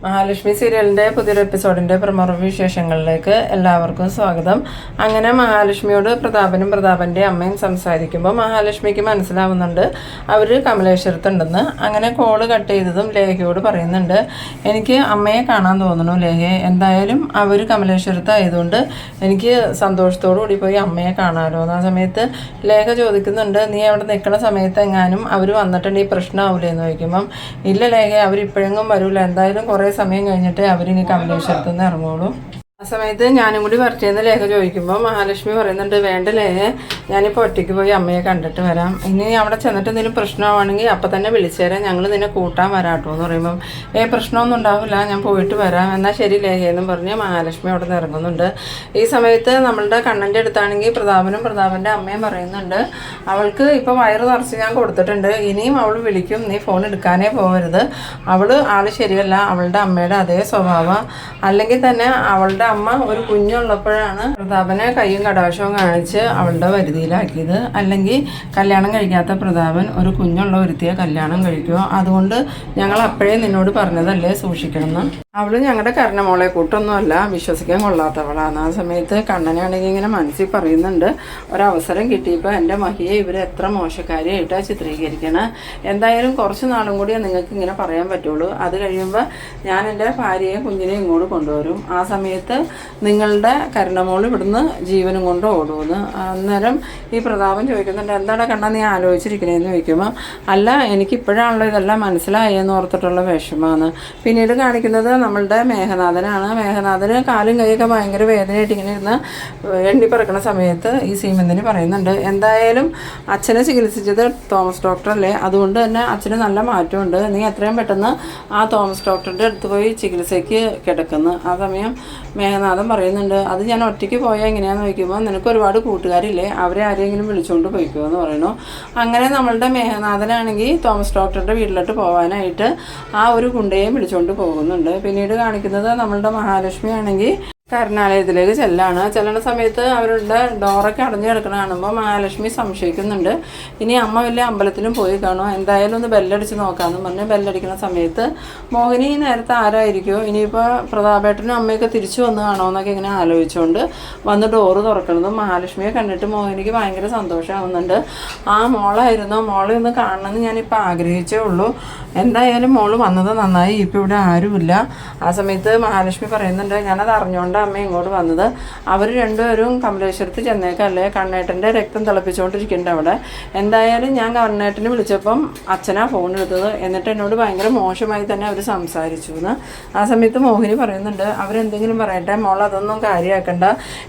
മഹാലക്ഷ്മി സീരിയലിൻ്റെ പുതിയൊരു എപ്പിസോഡിൻ്റെ പ്രമോ വിശേഷങ്ങളിലേക്ക് എല്ലാവർക്കും സ്വാഗതം. അങ്ങനെ മഹാലക്ഷ്മിയോട് പ്രതാപൻ്റെ അമ്മയും സംസാരിക്കുമ്പോൾ മഹാലക്ഷ്മിക്ക് മനസ്സിലാവുന്നുണ്ട് അവർ കമലേശ്വരത്തുണ്ടെന്ന്. അങ്ങനെ കോള് കട്ട് ചെയ്തതും ലേഖയോട് പറയുന്നുണ്ട്, എനിക്ക് അമ്മയെ കാണാൻ തോന്നുന്നു ലേഖയെ, എന്തായാലും അവർ കമലേശ്വരത്തായതുകൊണ്ട് എനിക്ക് സന്തോഷത്തോടു കൂടി പോയി അമ്മയെ കാണാമല്ലോ. ആ സമയത്ത് ലേഖ ചോദിക്കുന്നുണ്ട്, നീ അവിടെ നിൽക്കുന്ന സമയത്ത് എങ്ങാനും അവർ വന്നിട്ടുണ്ട് ഈ പ്രശ്നമാവില്ലേ എന്ന് ചോദിക്കുമ്പം, ഇല്ല ലേഖ, അവരിപ്പോഴെങ്കിലും വരില്ല, എന്തായാലും കുറേ സമയം കഴിഞ്ഞിട്ട് അവരിനി കമലേശ്വരത്ത് നിന്ന് ഇറങ്ങുള്ളൂ. ആ സമയത്ത് ഞാനും കൂടി വരച്ചെന്ന് ലേഖ ചോദിക്കുമ്പോൾ മഹാലക്ഷ്മി പറയുന്നുണ്ട്, വേണ്ട ലേഖ, ഞാനിപ്പോൾ ഒറ്റയ്ക്ക് പോയി അമ്മയെ കണ്ടിട്ട് വരാം, ഇനി അവിടെ ചെന്നിട്ട് എന്തെങ്കിലും പ്രശ്നമാണെങ്കിൽ അപ്പം തന്നെ വിളിച്ചേരാം, ഞങ്ങൾ നിന്നെ കൂട്ടാൻ വരാട്ടോ എന്ന് പറയുമ്പം, പ്രശ്നമൊന്നും ഉണ്ടാവില്ല, ഞാൻ പോയിട്ട് വരാം, എന്നാൽ ശരി ലേഖയെന്നും പറഞ്ഞ് മഹാലക്ഷ്മി അവിടെ നിന്ന് ഇറങ്ങുന്നുണ്ട്. ഈ സമയത്ത് നമ്മളുടെ കണ്ണൻ്റെ അടുത്താണെങ്കിൽ പ്രതാപൻ്റെ അമ്മയും പറയുന്നുണ്ട്, അവൾക്ക് ഇപ്പോൾ വയറ് നിറച്ച് ഞാൻ കൊടുത്തിട്ടുണ്ട്, ഇനിയും അവൾ വിളിക്കും, നീ ഫോൺ എടുക്കാനേ പോകരുത്, അവൾ ആൾ ശരിയല്ല, അവളുടെ അമ്മയുടെ അതേ സ്വഭാവം, അല്ലെങ്കിൽ തന്നെ അവളുടെ അമ്മ ഒരു കുഞ്ഞുള്ളപ്പോഴാണ് പ്രതാപനെ കയ്യും കടാശവും കാണിച്ച് അവളുടെ വരുതിയിലാക്കിയത്, അല്ലെങ്കിൽ കല്യാണം കഴിക്കാത്ത പ്രതാപൻ ഒരു കുഞ്ഞുള്ള ഒരുത്തിയെ കല്യാണം കഴിക്കുമോ, അതുകൊണ്ട് ഞങ്ങൾ അപ്പോഴേ നിന്നോട് പറഞ്ഞതല്ലേ സൂക്ഷിക്കണമെന്ന്. അവൾ ഞങ്ങളുടെ കരണമോളെ കൂട്ടൊന്നുമല്ല, വിശ്വസിക്കാൻ കൊള്ളാത്തവളാണ്. ആ സമയത്ത് കണ്ണനാണെങ്കിൽ ഇങ്ങനെ മനസ്സിൽ പറയുന്നുണ്ട്, ഒരവസരം കിട്ടിയപ്പോൾ എൻ്റെ മഹിയെ ഇവർ എത്ര മോശക്കാരിയായിട്ടാണ് ചിത്രീകരിക്കണം, എന്തായാലും കുറച്ച് നാളും കൂടിയേ നിങ്ങൾക്ക് ഇങ്ങനെ പറയാൻ പറ്റുള്ളൂ, അത് കഴിയുമ്പോൾ ഞാൻ എൻ്റെ ഭാര്യയെയും കുഞ്ഞിനെയും ഇങ്ങോട്ട് കൊണ്ടുവരും, ആ സമയത്ത് നിങ്ങളുടെ കരുണമോൾ ഇവിടുന്ന് ജീവനും കൊണ്ട് ഓടുമെന്ന്. അന്നേരം ഈ പ്രതാപൻ ചോദിക്കുന്നുണ്ട്, എന്താണ് കണ്ണ നീ ആലോചിച്ചിരിക്കണേന്ന് ചോദിക്കുമ്പോൾ, അല്ല എനിക്കിപ്പോഴാണല്ലോ ഇതെല്ലാം മനസ്സിലായെന്ന് ഓർത്തിട്ടുള്ള വിഷമമാണ്. പിന്നീട് കാണിക്കുന്നത് നമ്മളുടെ മേഘനാഥനാണ്. മേഘനാഥന് കാലും കൈയൊക്കെ ഭയങ്കര വേദനയായിട്ട് ഇങ്ങനെ ഇരുന്ന് എണ്ണിപ്പറക്കുന്ന സമയത്ത് ഈ സീമന്തിന് പറയുന്നുണ്ട്, എന്തായാലും അച്ഛനെ ചികിത്സിച്ചത് തോമസ് ഡോക്ടറല്ലേ, അതുകൊണ്ട് തന്നെ അച്ഛന് നല്ല മാറ്റമുണ്ട്, നീ എത്രയും പെട്ടെന്ന് ആ തോമസ് ഡോക്ടറുടെ അടുത്ത് പോയി ചികിത്സയ്ക്ക് കിടക്കുന്നു. ആ സമയം മേഘനാഥൻ പറയുന്നുണ്ട്, അത് ഞാൻ ഒറ്റയ്ക്ക് പോയാൽ എങ്ങനെയാണെന്ന് ചോദിക്കുമ്പോൾ, നിനക്ക് ഒരുപാട് കൂട്ടുകാരില്ലേ, അവരെ ആരെങ്കിലും വിളിച്ചുകൊണ്ട് പോയിക്കുമോ എന്ന് പറയുന്നു. അങ്ങനെ നമ്മളുടെ മേഘനാഥനാണെങ്കിൽ തോമസ് ഡോക്ടറുടെ വീട്ടിലോട്ട് പോകാനായിട്ട് ആ ഒരു ഗുണ്ടയെയും വിളിച്ചുകൊണ്ട് പോകുന്നുണ്ട്. പിന്നീട് കാണിക്കുന്നത് നമ്മളുടെ മഹാലക്ഷ്മി ആണെങ്കിൽ കരുണാലയത്തിലേക്ക് ചെല്ലുന്ന സമയത്ത് അവരുടെ ഡോറൊക്കെ അടഞ്ഞു കിടക്കണ കാണുമ്പോൾ മഹാലക്ഷ്മി സംശയിക്കുന്നുണ്ട്, ഇനി അമ്മ വലിയ അമ്പലത്തിലും പോയി കാണുമോ, എന്തായാലും ഒന്ന് ബെല്ലടിച്ച് നോക്കാമെന്ന് പറഞ്ഞ് ബെല്ലടിക്കുന്ന സമയത്ത് മോഹിനി നേരത്തെ ആരായിരിക്കുമോ, ഇനിയിപ്പോൾ പ്രതാപേട്ടനും അമ്മയൊക്കെ തിരിച്ചു വന്ന് കാണുമോ എന്നൊക്കെ ഇങ്ങനെ ആലോചിച്ചുകൊണ്ട് വന്ന് ഡോറ് തുറക്കണതും മഹാലക്ഷ്മിയെ കണ്ടിട്ട് മോഹിനിക്ക് ഭയങ്കര സന്തോഷമാവുന്നുണ്ട്. ആ മോളായിരുന്നോ, മോളെ ഒന്ന് കാണണമെന്ന് ഞാനിപ്പോൾ ആഗ്രഹിച്ചേ ഉള്ളൂ, എന്തായാലും മോള് വന്നത് നന്നായി, ഇപ്പോൾ ഇവിടെ ആരുമില്ല. ആ സമയത്ത് മഹാലക്ഷ്മി പറയുന്നുണ്ട്, ഞാനത് അറിഞ്ഞുകൊണ്ട് അമ്മ ഇങ്ങോട്ട് വന്നത്, അവർ രണ്ടുപേരും കമലേശ്വരത്ത് ചെന്നേക്കല്ലേ, കണ്ണേട്ടൻ്റെ രക്തം തിളപ്പിച്ചുകൊണ്ടിരിക്കുന്നുണ്ട് അവിടെ, എന്തായാലും ഞാൻ കണ്ണേട്ടനെ വിളിച്ചപ്പം അച്ഛനാ ഫോൺ എടുത്തത്, എന്നിട്ട് എന്നോട് ഭയങ്കര മോശമായി തന്നെ അവർ സംസാരിച്ചു എന്ന്. ആ സമയത്ത് മോഹിനി പറയുന്നുണ്ട്, അവരെന്തെങ്കിലും പറയട്ടെ മോൾ, അതൊന്നും കാര്യമാക്കണ്ട,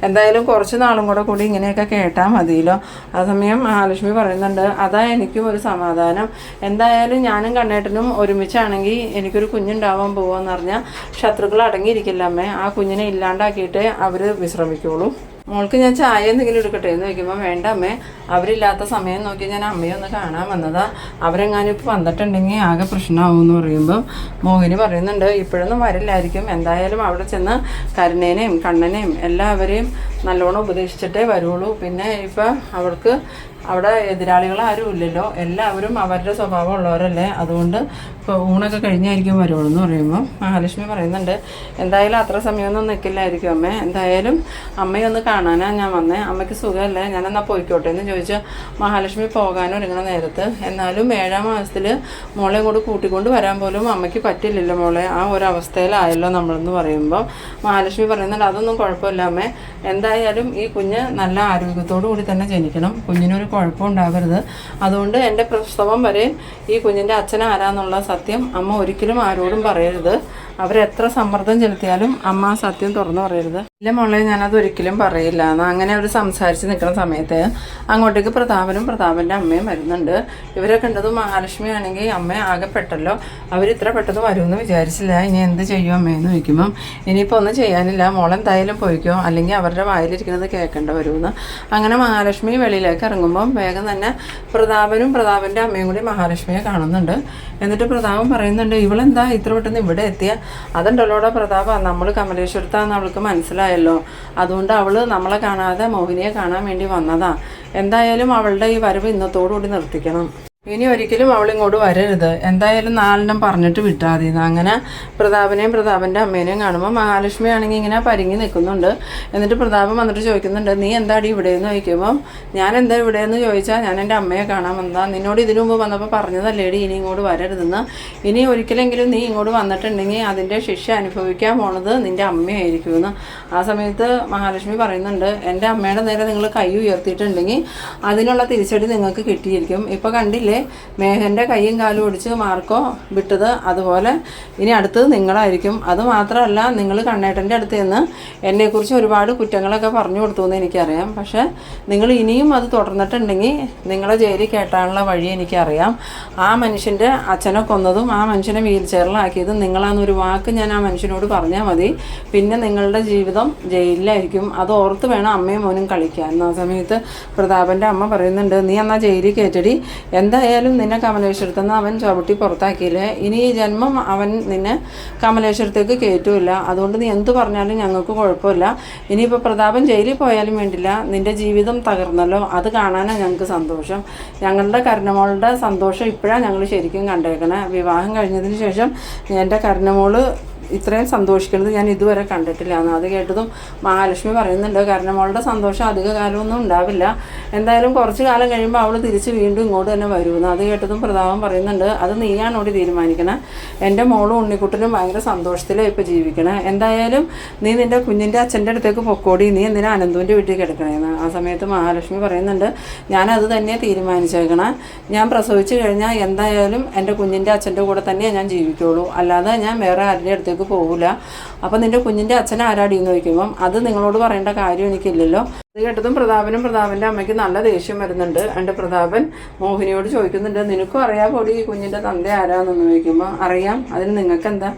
എന്തായാലും കുറച്ച് നാളും കൂടി ഇങ്ങനെയൊക്കെ കേട്ടാൽ മതിയല്ലോ. ആ സമയം മഹാലക്ഷ്മി പറയുന്നുണ്ട്, അതാ എനിക്കും ഒരു സമാധാനം, എന്തായാലും ഞാനും കണ്ണേട്ടനും ഒരുമിച്ചാണെങ്കിൽ എനിക്കൊരു കുഞ്ഞുണ്ടാവാൻ പോകുമെന്ന് പറഞ്ഞാൽ ശത്രുക്കൾ അടങ്ങിയിരിക്കില്ല അമ്മേ, ആ കുഞ്ഞിനെ ഇല്ലാണ്ടാക്കിയിട്ട് അവർ വിശ്രമിക്കുള്ളൂ, മോൾക്ക് ഞാൻ ചായ എന്തെങ്കിലും എടുക്കട്ടെ എന്ന് ചോദിക്കുമ്പോൾ, വേണ്ട അമ്മേ, അവരില്ലാത്ത സമയം നോക്കി ഞാൻ അമ്മയെ ഒന്ന് കാണാൻ വന്നതാ, അവരെങ്ങാനും ഇപ്പോൾ വന്നിട്ടുണ്ടെങ്കിൽ ആകെ പ്രശ്നമാവും എന്ന് പറയുമ്പോൾ മോഹിനി പറയുന്നുണ്ട്, ഇപ്പോഴൊന്നും വരില്ലായിരിക്കും, എന്തായാലും അവിടെ ചെന്ന് കരുണേനെയും കണ്ണനെയും എല്ലാവരെയും നല്ലോണം ഉപദേശിച്ചിട്ടേ വരുള്ളൂ, പിന്നെ ഇപ്പം അവൾക്ക് അവിടെ എതിരാളികളാരും ഇല്ലല്ലോ, എല്ലാവരും അവരുടെ സ്വഭാവമുള്ളവരല്ലേ, അതുകൊണ്ട് ഇപ്പോൾ ഊണൊക്കെ കഴിഞ്ഞായിരിക്കും വരുള്ളൂ എന്ന് പറയുമ്പോൾ മഹാലക്ഷ്മി പറയുന്നുണ്ട്, എന്തായാലും അത്ര സമയമൊന്നും നിൽക്കില്ലായിരിക്കും അമ്മേ, എന്തായാലും അമ്മയൊന്ന് കാണാനാണ് ഞാൻ വന്നേ, അമ്മയ്ക്ക് സുഖമല്ലേ, ഞാനെന്നാൽ പോയിക്കോട്ടെ എന്ന് ചോദിച്ചാൽ മഹാലക്ഷ്മി പോകാനും ഒരുങ്ങണ നേരത്ത്, എന്നാലും 7ാം മാസത്തിൽ മോളെ കൂടെ കൂട്ടിക്കൊണ്ട് വരാൻ പോലും അമ്മയ്ക്ക് പറ്റില്ലല്ലോ മോളെ, ആ ഒരു അവസ്ഥയിലായല്ലോ നമ്മളെന്ന് പറയുമ്പോൾ മഹാലക്ഷ്മി പറയുന്നുണ്ട്, അതൊന്നും കുഴപ്പമില്ല അമ്മേ, എന്തായാലും ഈ കുഞ്ഞ് നല്ല ആരോഗ്യത്തോടു കൂടി തന്നെ ജനിക്കണം, കുഞ്ഞിനൊരു കുഴപ്പമുണ്ടാകരുത്, അതുകൊണ്ട് എൻ്റെ പ്രസവം വരെ ഈ കുഞ്ഞിൻ്റെ അച്ഛൻ ആരാന്നുള്ള സത്യം അമ്മ ഒരിക്കലും ആരോടും പറയരുത്, അവരെത്ര സമ്മർദ്ദം ചെലുത്തിയാലും അമ്മ ആ സത്യം തുറന്നു പറയരുത്. ഇല്ല മോളെ, ഞാനത് ഒരിക്കലും പറയില്ല എന്ന്. അങ്ങനെ അവർ സംസാരിച്ച് നിൽക്കുന്ന സമയത്ത് അങ്ങോട്ടേക്ക് പ്രതാപൻ്റെ അമ്മയും വരുന്നുണ്ട്. ഇവരെ കണ്ടതും മഹാലക്ഷ്മി ആണെങ്കിൽ അമ്മ ആകെ പെട്ടല്ലോ, അവരിത്ര പെട്ടെന്ന് വരുമെന്ന് വിചാരിച്ചില്ല, ഇനി എന്ത് ചെയ്യും അമ്മയെന്ന് ചോദിക്കുമ്പം, ഇനിയിപ്പോൾ ഒന്നും ചെയ്യാനില്ല, മോളെന്തായാലും പോയിക്കോ, അല്ലെങ്കിൽ അവരുടെ വായിലിരിക്കുന്നത് കേൾക്കേണ്ട വരുമെന്ന്. അങ്ങനെ മഹാലക്ഷ്മി വെളിയിലേക്ക് ഇറങ്ങുമ്പം വേഗം തന്നെ പ്രതാപൻ്റെ അമ്മയും കൂടി മഹാലക്ഷ്മിയെ കാണുന്നുണ്ട്. എന്നിട്ട് പ്രതാപൻ പറയുന്നുണ്ട്, ഇവളെന്താ ഇത്ര പെട്ടെന്ന് ഇവിടെ എത്തിയ, അതുണ്ടല്ലോടെ പ്രതാപ, നമ്മൾ കമലേശ്വരത്താന്ന് അവൾക്ക് മനസ്സിലായല്ലോ, അതുകൊണ്ട് അവൾ നമ്മളെ കാണാതെ മോഹിനിയെ കാണാൻ വേണ്ടി വന്നതാ, എന്തായാലും അവളുടെ ഈ വരവ് ഇന്നത്തോടുകൂടി നിർത്തിക്കണം. ഇനി ഒരിക്കലും അവളിങ്ങോട്ട് വരരുത്, എന്തായാലും 4 പറഞ്ഞിട്ട് വിട്ടാൽ മതി. അങ്ങനെ പ്രതാപനെയും പ്രതാപൻ്റെ അമ്മേനെയും കാണുമ്പോൾ മഹാലക്ഷ്മി ആണെങ്കിൽ ഇങ്ങനെ പരിങ്ങി നിൽക്കുന്നുണ്ട്. എന്നിട്ട് പ്രതാപൻ വന്നിട്ട് ചോദിക്കുന്നുണ്ട്, നീ എന്താടി ഇവിടെയെന്ന് ചോദിക്കുമ്പോൾ, ഞാൻ എന്താ ഇവിടെയെന്ന് ചോദിച്ചാൽ ഞാൻ എൻ്റെ അമ്മയെ കാണാൻ വന്നതാണ്, നിന്നോട് ഇതിനു മുമ്പ് വന്നപ്പോൾ പറഞ്ഞതല്ലേടി ഇനി ഇങ്ങോട്ട് വരരുതെന്ന്. ഇനി ഒരിക്കലെങ്കിലും നീ ഇങ്ങോട്ട് വന്നിട്ടുണ്ടെങ്കിൽ അതിൻ്റെ ശിക്ഷ അനുഭവിക്കാൻ പോണത് നിൻ്റെ അമ്മയായിരിക്കുമെന്ന്. ആ സമയത്ത് മഹാലക്ഷ്മി പറയുന്നുണ്ട്, എൻ്റെ അമ്മയുടെ നേരെ നിങ്ങൾ കൈ ഉയർത്തിയിട്ടുണ്ടെങ്കിൽ അതിനുള്ള തിരിച്ചടി നിങ്ങൾക്ക് കിട്ടിയിരിക്കും. ഇപ്പോൾ കണ്ടില്ലേ മേഘൻ്റെ കൈയും കാലും ഒടിച്ച് മാർക്കോ വിട്ടത്, അതുപോലെ ഇനി അടുത്തത് നിങ്ങളായിരിക്കും. അതുമാത്രമല്ല, നിങ്ങൾ കണ്ണേട്ടൻ്റെ അടുത്ത് നിന്ന് എന്നെക്കുറിച്ച് ഒരുപാട് കുറ്റങ്ങളൊക്കെ പറഞ്ഞു കൊടുത്തു എന്ന് എനിക്കറിയാം. പക്ഷേ നിങ്ങൾ ഇനിയും അത് തുടർന്നിട്ടുണ്ടെങ്കിൽ നിങ്ങളെ ജയിലിൽ കയറ്റാനുള്ള വഴി എനിക്കറിയാം. ആ മനുഷ്യൻ്റെ അച്ഛനെ കൊന്നതും ആ മനുഷ്യനെ വീൽ ചെയറിലാക്കിയതും നിങ്ങളാന്നൊരു വാക്ക് ഞാൻ ആ മനുഷ്യനോട് പറഞ്ഞാൽ മതി, പിന്നെ നിങ്ങളുടെ ജീവിതം ജയിലിലായിരിക്കും. അത് ഓർത്ത് വേണം അമ്മയും മോനും കളിക്കാൻ. ആ സമയത്ത് പ്രതാപൻ്റെ അമ്മ പറയുന്നുണ്ട്, നീ എന്നാൽ ജയിലിൽ കയറ്റടി, എന്തായാലും നിന്നെ കമലേശ്വരത്തു നിന്ന് അവൻ ചവിട്ടി പുറത്താക്കിയില്ലേ, ഇനി ഈ ജന്മം അവൻ നിന്നെ കമലേശ്വരത്തേക്ക് കയറ്റുമില്ല. അതുകൊണ്ട് നീ എന്ത് പറഞ്ഞാലും ഞങ്ങൾക്ക് കുഴപ്പമില്ല. ഇനിയിപ്പോൾ പ്രതാപൻ ജയിലിൽ പോയാലും വേണ്ടില്ല, നിൻ്റെ ജീവിതം തകർന്നല്ലോ, അത് കാണാനാണ് ഞങ്ങൾക്ക് സന്തോഷം. ഞങ്ങളുടെ കരുണമോളുടെ സന്തോഷം ഇപ്പോഴാണ് ഞങ്ങൾ ശരിക്കും കണ്ടേക്കണേ. വിവാഹം കഴിഞ്ഞതിന് ശേഷം എൻ്റെ കരുണമോള് ഇത്രയും സന്തോഷിക്കുന്നത് ഞാൻ ഇതുവരെ കണ്ടിട്ടില്ല എന്ന്. അത് കേട്ടതും മഹാലക്ഷ്മി പറയുന്നുണ്ട്, കാരണം അവളുടെ സന്തോഷം അധിക കാലമൊന്നും ഉണ്ടാവില്ല, എന്തായാലും കുറച്ച് കാലം കഴിയുമ്പോൾ അവൾ തിരിച്ച് വീണ്ടും ഇങ്ങോട്ട് തന്നെ വരുമെന്ന്. അത് കേട്ടതും പ്രതാപൻ പറയുന്നുണ്ട്, അത് നീയാണോട് തീരുമാനിക്കണേ, എൻ്റെ മോളും ഉണ്ണിക്കുട്ടനും ഭയങ്കര സന്തോഷത്തിലാണ് ഇപ്പോൾ ജീവിക്കണേ, എന്തായാലും നീ നിൻ്റെ കുഞ്ഞിൻ്റെ അച്ഛൻ്റെ അടുത്തേക്ക് പൊക്കോടി, നീ എന്തിനാ അനന്തുവിൻ്റെ വീട്ടിൽ കിടക്കണേന്ന്. ആ സമയത്ത് മഹാലക്ഷ്മി പറയുന്നുണ്ട്, ഞാനത് തന്നെ തീരുമാനിച്ചേക്കണേ, ഞാൻ പ്രസവിച്ച് കഴിഞ്ഞാൽ എന്തായാലും എൻ്റെ കുഞ്ഞിൻ്റെ അച്ഛൻ്റെ കൂടെ തന്നെ ഞാൻ ജീവിക്കുള്ളൂ, അല്ലാതെ ഞാൻ വേറെ ആരുടെ അടുത്തേക്ക് പോകില്ല. അപ്പോൾ നിൻ്റെ കുഞ്ഞിൻ്റെ അച്ഛൻ ആരാടിയെന്ന് ചോദിക്കുമ്പം അത് നിങ്ങളോട് പറയേണ്ട കാര്യം എനിക്കില്ലല്ലോ. അത് കേട്ടതും പ്രതാപനും പ്രതാപൻ്റെ അമ്മയ്ക്ക് നല്ല ദേഷ്യം വരുന്നുണ്ട്. എൻ്റെ പ്രതാപൻ മോഹിനിയോട് ചോദിക്കുന്നുണ്ട്, നിനക്കും അറിയാം പോടി ഈ കുഞ്ഞിൻ്റെ തന്ത ആരാന്നെന്ന് ചോദിക്കുമ്പോൾ, അറിയാം, അതിന് നിങ്ങൾക്ക് എന്താ,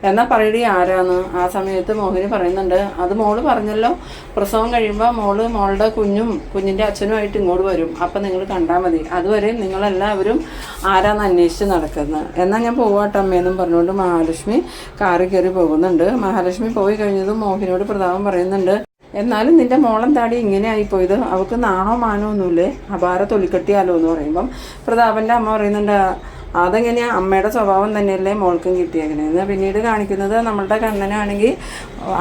എന്നാൽ പറയടി ആരാന്ന്. ആ സമയത്ത് മോഹിനി പറയുന്നുണ്ട്, അത് മോള് പറഞ്ഞല്ലോ, പ്രസവം കഴിയുമ്പോൾ മോളുടെ കുഞ്ഞിൻ്റെ അച്ഛനുമായിട്ട് ഇങ്ങോട്ട് വരും, അപ്പം നിങ്ങൾ കണ്ടാൽ മതി, അതുവരെയും നിങ്ങളെല്ലാവരും ആരാന്ന് അന്വേഷിച്ച് നടക്കുന്നത്. എന്നാൽ ഞാൻ പോവാട്ടമ്മയെന്നും പറഞ്ഞുകൊണ്ട് മഹാലക്ഷ്മി കാറിൽ കയറി പോകുന്നുണ്ട്. മഹാലക്ഷ്മി പോയി കഴിഞ്ഞതും മോഹിനിയോട് പ്രതാപൻ പറയുന്നുണ്ട്, എന്നാലും നിൻ്റെ മോളം താടി ഇങ്ങനെ ആയിപ്പോയത്, അവൾക്ക് നാണോ മാനോ ഒന്നുമില്ലേ, അപാര തൊലിക്കെട്ടിയാലോ എന്ന് പറയുമ്പം പ്രതാപൻ്റെ അമ്മ പറയുന്നുണ്ട്, അതെങ്ങനെയാണ് അമ്മയുടെ സ്വഭാവം തന്നെയല്ലേ മോൾക്കും കിട്ടിയേക്കണേന്ന്. പിന്നീട് കാണിക്കുന്നത് നമ്മളുടെ കണ്ണനാണെങ്കിൽ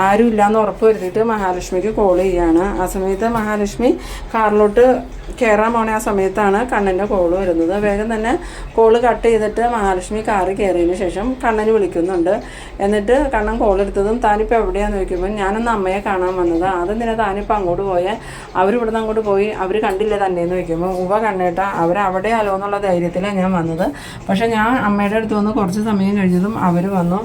ആരും ഇല്ലയെന്ന് ഉറപ്പ് വരുത്തിയിട്ട് മഹാലക്ഷ്മിക്ക് കോൾ ചെയ്യുകയാണ്. ആ സമയത്ത് മഹാലക്ഷ്മി കാറിലോട്ട് കയറാൻ പോണേ ആ സമയത്താണ് കണ്ണൻ്റെ കോള് വരുന്നത്. വേഗം തന്നെ കോള് കട്ട് ചെയ്തിട്ട് മഹാലക്ഷ്മി കാറിൽ കയറിയതിന് ശേഷം കണ്ണന് വിളിക്കുന്നുണ്ട്. എന്നിട്ട് കണ്ണൻ കോളെടുത്തതും താനിപ്പോൾ എവിടെയാണെന്ന് ചോദിക്കുമ്പോൾ, ഞാനൊന്ന് അമ്മയെ കാണാൻ വന്നത്, അതെന്തിനാ താനിപ്പോൾ അങ്ങോട്ട് പോയാൽ, അവരിവിടുന്ന് അങ്ങോട്ട് പോയി അവർ കണ്ടില്ലേ തന്നെയെന്ന് ചോദിക്കുമ്പോൾ, കണ്ണേട്ട അവരവിടെ ആലോ എന്നുള്ള ധൈര്യത്തിലാണ് ഞാൻ വന്നത്, പക്ഷേ ഞാൻ അമ്മയുടെ അടുത്ത് വന്ന് കുറച്ച് സമയം കഴിഞ്ഞതും അവർ വന്നു,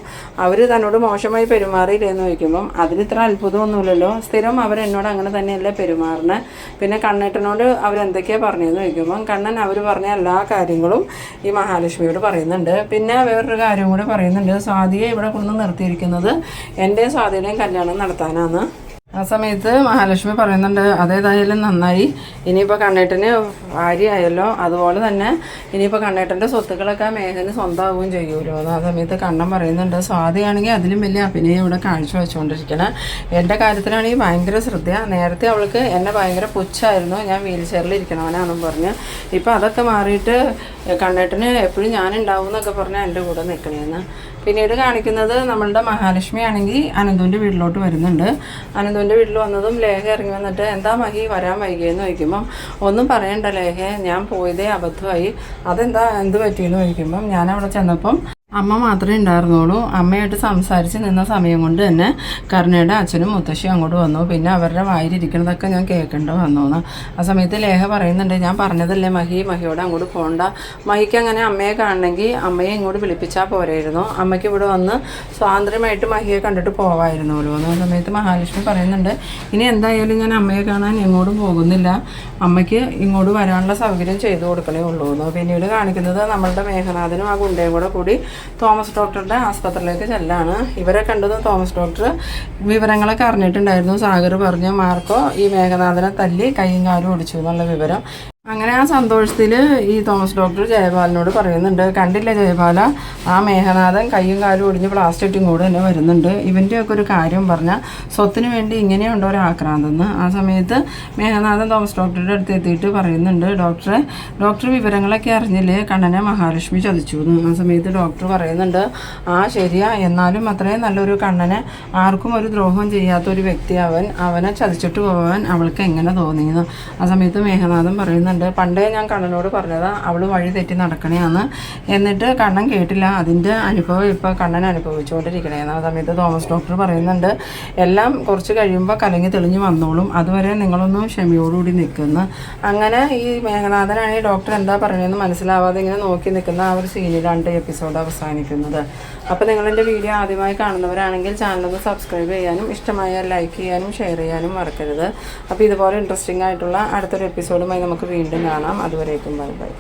അവർ തന്നോട് മോശമായി പെരുമാറിയില്ലേന്ന് ചോദിക്കുമ്പം, അതിലിത്ര അത്ഭുതമൊന്നുമില്ലല്ലോ, സ്ഥിരം അവരെന്നോട് അങ്ങനെ തന്നെയല്ലേ പെരുമാറണേ, പിന്നെ കണ്ണേട്ടനോട് അവരെന്തൊക്കെയാണ് പറഞ്ഞതെന്ന് ചോദിക്കുമ്പം കണ്ണൻ അവർ പറഞ്ഞ എല്ലാ കാര്യങ്ങളും ഈ മഹാലക്ഷ്മിയോട് പറയുന്നുണ്ട്. പിന്നെ വേറൊരു കാര്യം കൂടി പറയുന്നുണ്ട്, സ്വാതിയെ ഇവിടെ കൊണ്ട് നിർത്തിയിരിക്കുന്നത് എൻ്റെയും സ്വാതിയുടെയും കല്യാണം നടത്താനാണ്. ആ സമയത്ത് മഹാലക്ഷ്മി പറയുന്നുണ്ട്, അതേതായാലും നന്നായി, ഇനിയിപ്പോൾ കണ്ണേട്ടന് ഭാര്യയായല്ലോ, അതുപോലെ തന്നെ ഇനിയിപ്പോൾ കണ്ണേട്ടൻ്റെ സ്വത്തുക്കളൊക്കെ മേഘന് സ്വന്തമാവുകയും ചെയ്യുമല്ലോ. ആ സമയത്ത് കണ്ണൻ പറയുന്നുണ്ട്, സ്വാതിയാണെങ്കിൽ അതിലും വലിയ അഭിനയം ഇവിടെ കാഴ്ച വെച്ചുകൊണ്ടിരിക്കണം, എൻ്റെ കാര്യത്തിലാണെങ്കിൽ ഭയങ്കര ശ്രദ്ധ, നേരത്തെ അവൾക്ക് എന്നെ ഭയങ്കര പുച്ഛമായിരുന്നു, ഞാൻ വീൽ ചെയറിൽ ഇരിക്കണവനാണെന്നും പറഞ്ഞ്, ഇപ്പോൾ അതൊക്കെ മാറിയിട്ട് കണ്ണേട്ടന് എപ്പോഴും ഞാനുണ്ടാവും എന്നൊക്കെ പറഞ്ഞാൽ എൻ്റെ കൂടെ നിൽക്കണേന്ന്. പിന്നീട് കാണിക്കുന്നത് നമ്മളുടെ മഹാലക്ഷ്മി ആണെങ്കിൽ അനന്തുവിൻ്റെ വീട്ടിലോട്ട് വരുന്നുണ്ട്. അനന്തുവിൻ്റെ വീട്ടിൽ വന്നതും ലേഖ ഇറങ്ങി വന്നിട്ട്, എന്താ മഹി വരാൻ വൈകിയെന്ന് ചോദിക്കുമ്പം, ഒന്നും പറയണ്ട ലേഖ, ഞാൻ പോയതേ അബദ്ധമായി, അതെന്താ എന്ത് പറ്റിയെന്ന് ചോദിക്കുമ്പം, ഞാൻ അവിടെ ചെന്നപ്പം അമ്മ മാത്രമേ ഉണ്ടായിരുന്നുള്ളൂ, അമ്മയായിട്ട് സംസാരിച്ച് നിന്ന സമയം കൊണ്ട് തന്നെ കരുണയുടെ അച്ഛനും മുത്തശ്ശിയും അങ്ങോട്ട് വന്നു, പിന്നെ അവരുടെ വായിലിരിക്കുന്നതൊക്കെ ഞാൻ കേൾക്കേണ്ട വന്നു. ആ സമയത്ത് ലേഖ പറയുന്നുണ്ട്, ഞാൻ പറഞ്ഞതല്ലേ മഹിയോട് അങ്ങോട്ട് പോകണ്ട, മഹിക്ക് അങ്ങനെ അമ്മയെ കാണണമെങ്കിൽ അമ്മയെ ഇങ്ങോട്ട് വിളിപ്പിച്ചാൽ പോരായിരുന്നു, അമ്മയ്ക്ക് ഇവിടെ വന്ന് സ്വാതന്ത്ര്യമായിട്ട് മഹിയെ കണ്ടിട്ട് പോവായിരുന്നുള്ളൂ. ആ സമയത്ത് മഹാലക്ഷ്മി പറയുന്നുണ്ട്, ഇനി എന്തായാലും ഞാൻ അമ്മയെ കാണാൻ എങ്ങോട്ടും പോകുന്നില്ല, അമ്മയ്ക്ക് ഇങ്ങോട്ട് വരാനുള്ള സൗകര്യം ചെയ്തു കൊടുക്കണേ ഉള്ളൂ എന്ന്. പിന്നീട് കാണിക്കുന്നത് നമ്മളുടെ മേഘനാഥനും ആ ഗുണ്ടയും കൂടി തോമസ് ഡോക്ടറുടെ ആസ്പത്രിയിലേക്ക് ചെല്ലാണ്. ഇവരെ കണ്ടതും തോമസ് ഡോക്ടർ വിവരങ്ങളൊക്കെ അറിഞ്ഞിട്ടുണ്ടായിരുന്നു. സാഗർ പറഞ്ഞു, മാർക്കോ ഈ മേഘനാഥനെ തല്ലി കൈയും കാലും ഒടിച്ചു എന്നുള്ള വിവരം. അങ്ങനെ ആ സന്തോഷത്തിൽ ഈ തോമസ് ഡോക്ടർ ജയപാലനോട് പറയുന്നുണ്ട്, കണ്ടില്ല ജയപാല, ആ മേഘനാഥൻ കയ്യും കാലും ഒടിഞ്ഞ് പ്ലാസ്റ്റിക്കും കൂടെ തന്നെ വരുന്നുണ്ട്. ഇവൻ്റെയൊക്കെ ഒരു കാര്യം പറഞ്ഞാൽ സ്വത്തിന് വേണ്ടി ഇങ്ങനെയുണ്ടോ ഒരു ആക്രാന്തെന്ന്. ആ സമയത്ത് മേഘനാഥൻ തോമസ് ഡോക്ടറുടെ അടുത്ത് എത്തിയിട്ട് പറയുന്നുണ്ട്, ഡോക്ടർ വിവരങ്ങളൊക്കെ അറിഞ്ഞില്ലേ, കണ്ണനെ മഹാലക്ഷ്മി ചതിച്ചു എന്ന്. ആ സമയത്ത് ഡോക്ടർ പറയുന്നുണ്ട്, ആ ശരിയാ, എന്നാലും അത്രയും നല്ലൊരു കണ്ണനെ ആർക്കും ഒരു ദ്രോഹം ചെയ്യാത്ത ഒരു വ്യക്തി അവനെ ചതിച്ചിട്ട് പോകാൻ അവൾക്ക് എങ്ങനെ തോന്നിയെന്ന്. ആ സമയത്ത് മേഘനാഥൻ പറയുന്നുണ്ട്, പണ്ടേ ഞാൻ കണ്ണനോട് പറഞ്ഞതാ അവൾ വഴി തെറ്റി നടക്കണേന്ന്, എന്നിട്ട് കണ്ണൻ കേട്ടില്ല. അതിൻ്റെ അനുഭവം ഇപ്പോൾ കണ്ണൻ അനുഭവിച്ചുകൊണ്ടിരിക്കണേന്ന്. ആ സമയത്ത് തോമസ് ഡോക്ടർ പറയുന്നുണ്ട്, എല്ലാം കുറച്ച് കഴിയുമ്പോൾ കലങ്ങി തെളിഞ്ഞ് വന്നോളും, അതുവരെ നിങ്ങളൊന്നും ക്ഷമയോടുകൂടി നിൽക്കുന്നു. അങ്ങനെ ഈ മേഘനാഥനാണെങ്കിൽ ഡോക്ടർ എന്താ പറയണതെന്ന് മനസ്സിലാവാതെ ഇങ്ങനെ നോക്കി നിൽക്കുന്ന ആ ഒരു സീനിലാണ് എപ്പിസോഡ് അവസാനിക്കുന്നത്. അപ്പോൾ നിങ്ങളെൻ്റെ വീഡിയോ ആദ്യമായി കാണുന്നവരാണെങ്കിൽ ചാനലൊന്ന് സബ്സ്ക്രൈബ് ചെയ്യാനും ഇഷ്ടമായാൽ ലൈക്ക് ചെയ്യാനും ഷെയർ ചെയ്യാനും മറക്കരുത്. അപ്പോൾ ഇതുപോലെ ഇൻട്രസ്റ്റിംഗ് ആയിട്ടുള്ള അടുത്തൊരു എപ്പിസോഡുമായി നമുക്ക് വീണ്ടും കാണാം. അതുവരേക്കും ബൈ ബൈ.